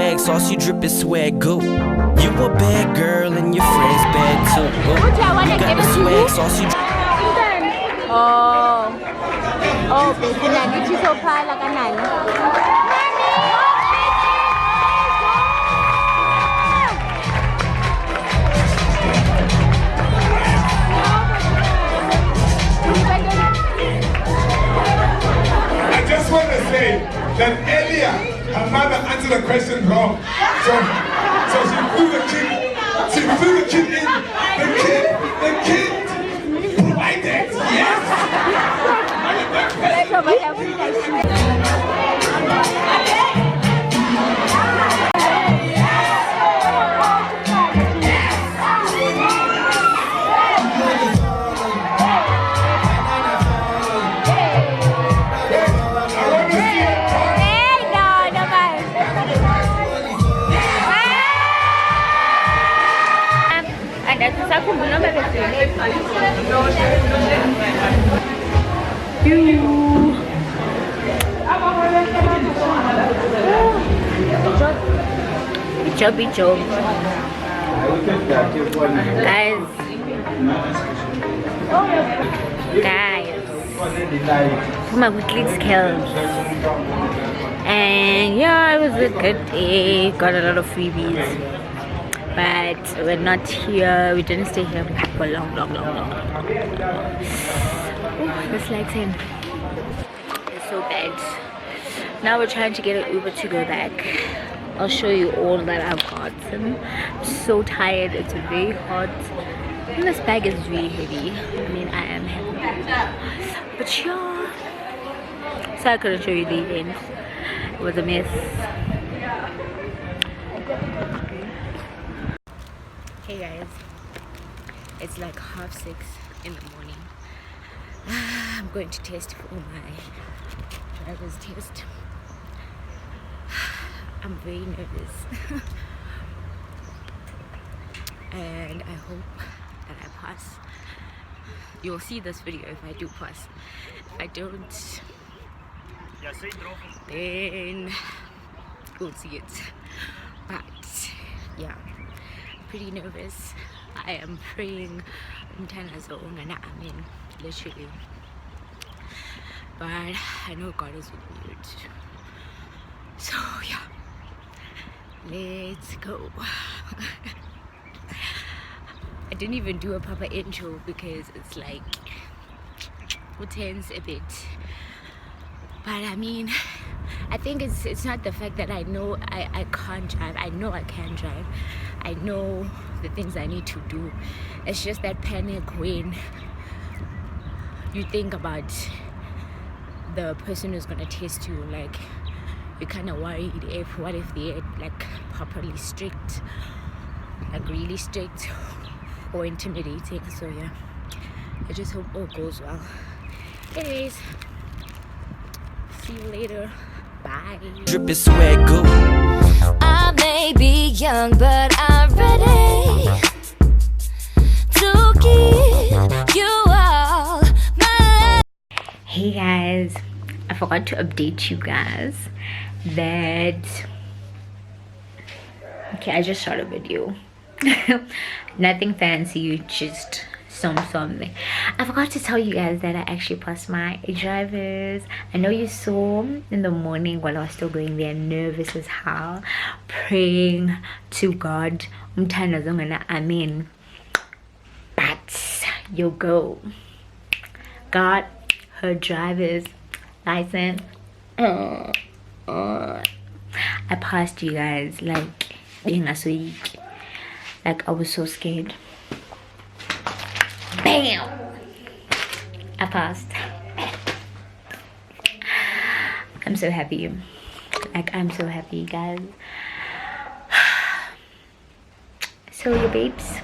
swag, saucy drippin' swag, go. You a bad girl and your friends bad too. Go. You got the swag, saucy. Oh, baby, nani chisophala kanani? I just want to say that earlier her mother answered the question wrong. So she threw the kid. She threw the kid in. The kid provided. Yes. Chubby joke. Guys, come on with ClicksCurls. And yeah, it was a good day. Got a lot of freebies, but we're not here. We didn't stay here for long. This light's in. It's so bad. Now we're trying to get an Uber to go back. I'll show you all that I've gotten. I'm so tired. It's very hot. And this bag is really heavy. I mean, I am heavy. But yeah. So I couldn't show you the end. It was a mess. Hey guys. It's like 6:30 in the morning. I'm going to test for my driver's test. I'm very nervous. And I hope that I pass. You'll see this video if I do pass. If I don't, then you'll see it. But yeah, I'm pretty nervous. I am praying literally. But I know God is with me. So yeah, let's go. I didn't even do a proper intro because it's like tense a bit. But I mean, I think it's not the fact that I know I can't drive. I know I can drive. I know the things I need to do. It's just that panic when you think about the person who's gonna test you. Like, you're kind of worried what if they're like properly strict, like really strict or intimidating. So yeah, I just hope all goes well. Anyways, see you later. Bye. Drip is swag, go. I may be young, but I'm ready to give you all my life. Hey guys, I forgot to update you guys that I just shot a video. Nothing fancy, just something. I forgot to tell you guys that I actually passed my drivers. I know you saw in the morning while I was still going there, nervous as hell, praying to God. Amen. But your girl got her driver's license. I passed, you guys. Like, being last week, like I was so scared. Bam! I passed. I'm so happy. Like, I'm so happy, guys. So your babes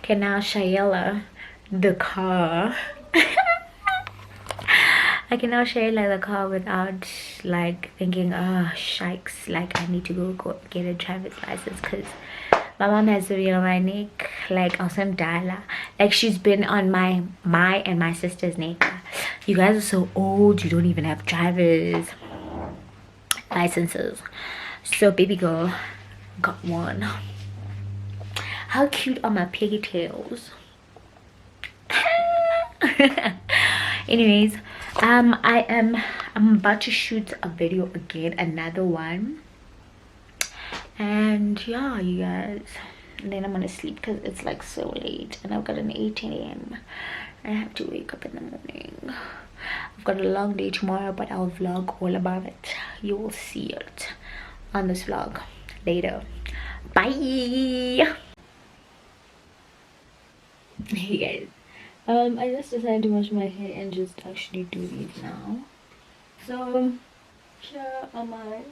can now Shayla the car. I can now share like the car without like thinking, oh shikes, like I need to go get a driver's license, because my mom has to be on my neck like awesome dollar. Like, she's been on my and my sister's neck. You guys are so old, you don't even have driver's licenses. So baby girl got one. How cute are my pigtails? Anyways, I'm about to shoot a video again, another one, and yeah, you guys, and then I'm gonna sleep because it's like so late and I've got an 8 a.m. I have to wake up in the morning. I've got a long day tomorrow, but I'll vlog all about it. You will see it on this vlog later. Bye. Hey guys, I just decided to wash my hair and just actually do these now. So here am I.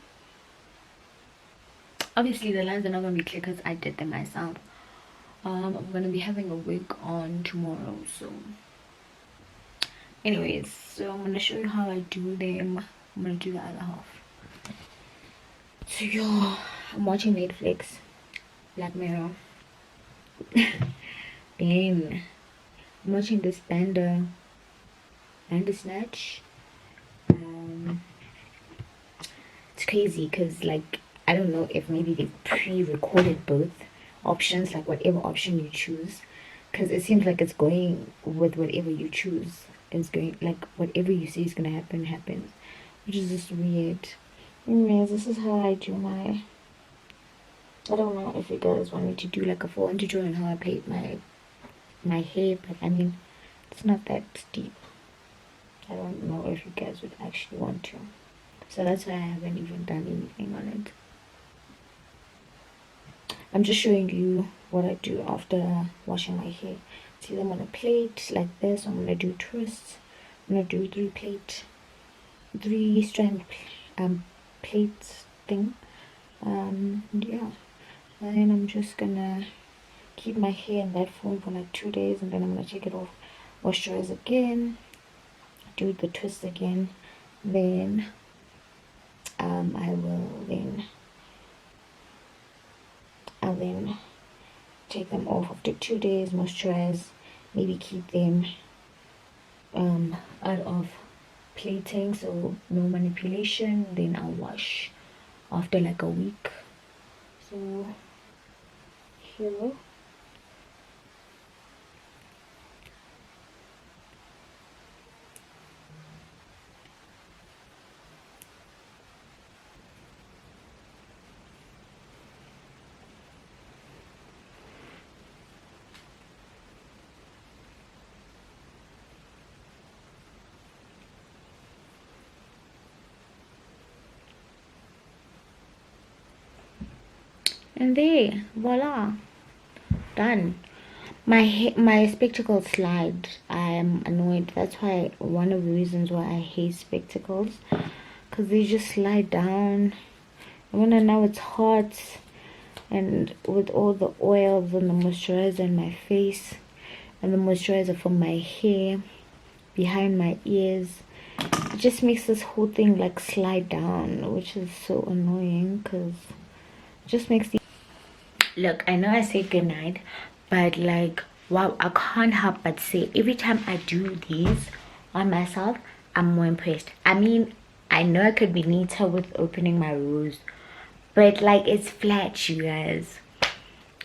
Obviously the lines are not gonna be clear because I did them myself. I'm gonna be having a wig on tomorrow, so anyways, so I'm gonna show you how I do them. I'm gonna do the other half. So yo, I'm watching Netflix, Black Mirror. Then I'm watching this Bandersnatch. It's crazy because like I don't know if maybe they pre-recorded both options, like whatever option you choose, because it seems like it's going with whatever you choose. It's going like whatever you say is gonna happen happens, which is just weird. Anyways, this is how I do my. I don't know if you guys want me to do like a full tutorial on how I plait my hair, but I mean it's not that deep. I don't know if you guys would actually want to, so that's why I haven't even done anything on it. I'm just showing you what I do after washing my hair. See, I'm gonna plait like this. I'm gonna do twists. I'm gonna do three strand plaits thing. Yeah, and then I'm just gonna keep my hair in that form for like 2 days, and then I'm gonna take it off, moisturize again, do the twist again, then I'll then take them off after 2 days, moisturize, maybe keep them out of plating, so no manipulation. Then I'll wash after like a week. So here. And there, voila, done. My spectacles slide. I am annoyed. That's why one of the reasons why I hate spectacles, because they just slide down. And when now it's hot, and with all the oils and the moisturizer in my face and the moisturizer from my hair behind my ears, it just makes this whole thing like slide down, which is so annoying because it just makes the look. I know I say goodnight, but like wow, I can't help but say every time I do these on myself, I'm more impressed. I mean, I know I could be neater with opening my rows, but like it's flat, you guys.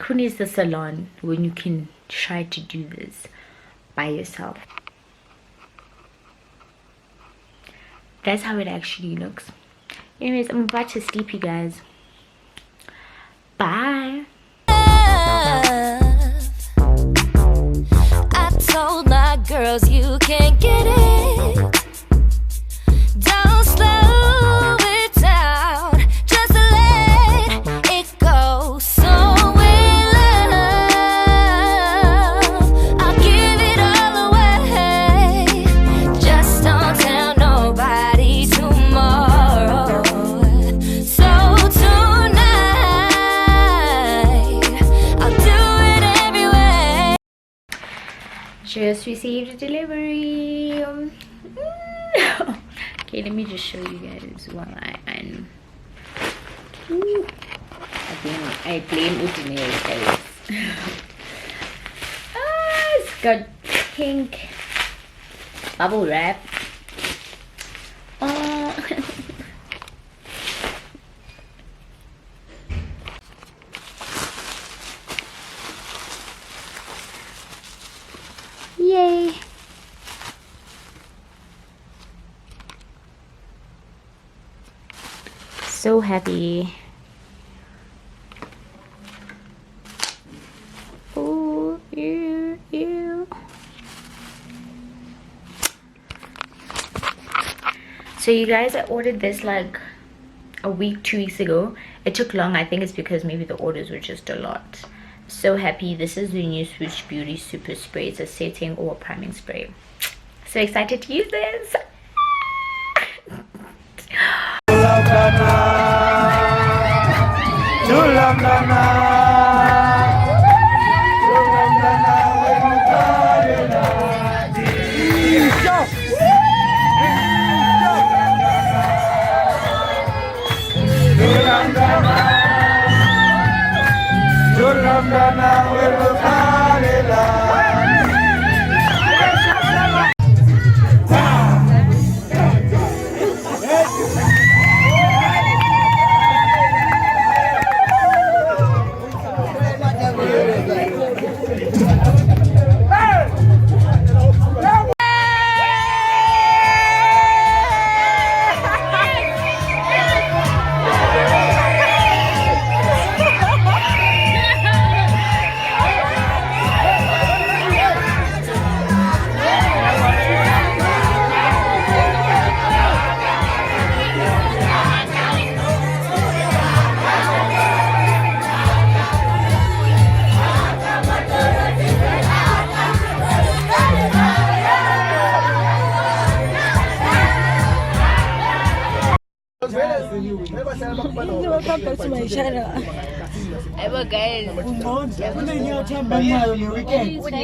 Who needs the salon when you can try to do this by yourself? That's how it actually looks. Anyways, I'm about to sleep, you guys. Bye. I told my girls you can't get it. Don't slow it down, just let it go. So in love, I'll give it all away. Just don't tell nobody tomorrow. So tonight, I'll do it every way. Just received a delivery. Okay, let me just show you guys while I iron. I blame Udine, guys. It's got pink bubble wrap. so happy. Oh, ew. So you guys, I ordered this like a week, 2 weeks ago. It took long. I think it's because maybe the orders were just a lot. So happy. This is the new Switch Beauty Super Spray. It's a setting or a priming spray. So excited to use this.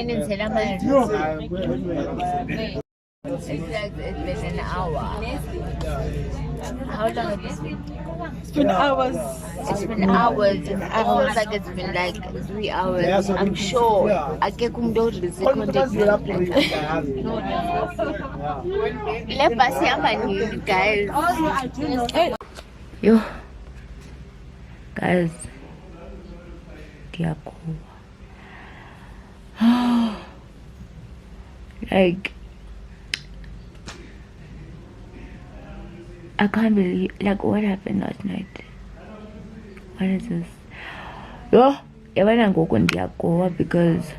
It's been an hour. How long has it been? It's been hours. It's been hours. It feels like it's been like 3 hours. I'm sure. I can't come down to the second Let us see you guys. Yo, guys, like, I can't believe, like, what happened last night. What is this? Yo, because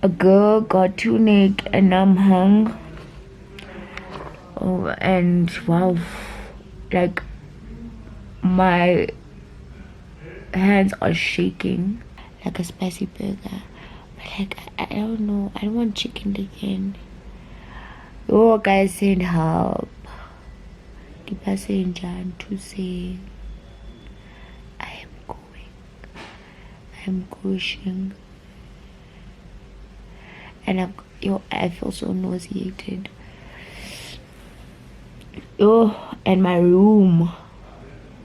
a girl got too naked and I'm hung. Oh, and wow, like, my hands are shaking like a spicy burger. But like, I don't know, I don't want chicken again. Oh, guys, send help. Keep us saying Jan to say I am pushing, and I feel so nauseated. Oh, and my room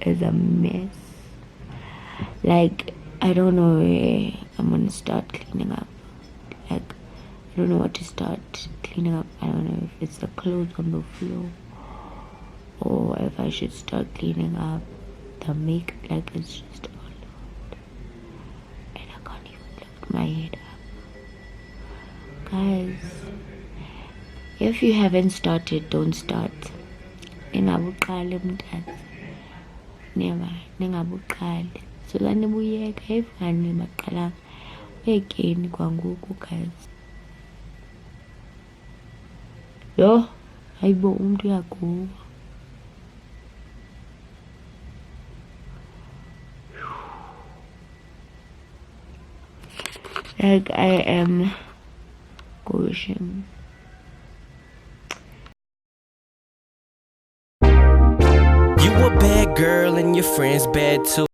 is a mess. Like, I don't know where I'm gonna start cleaning up. Like, I don't know what to start cleaning up. I don't know if it's the clothes on the floor or if I should start cleaning up the makeup. Like, it's just all over. And I can't even lift my head up. Guys, if you haven't started, don't start. Ningabuqali mntana. Never, ningabuqali. So that nibuyeka evani baqala uyekeni kwangoku, guys. Yo, hayibo umuntu uyaguba. Like, I am gushing. You a bad girl and your friends bad too.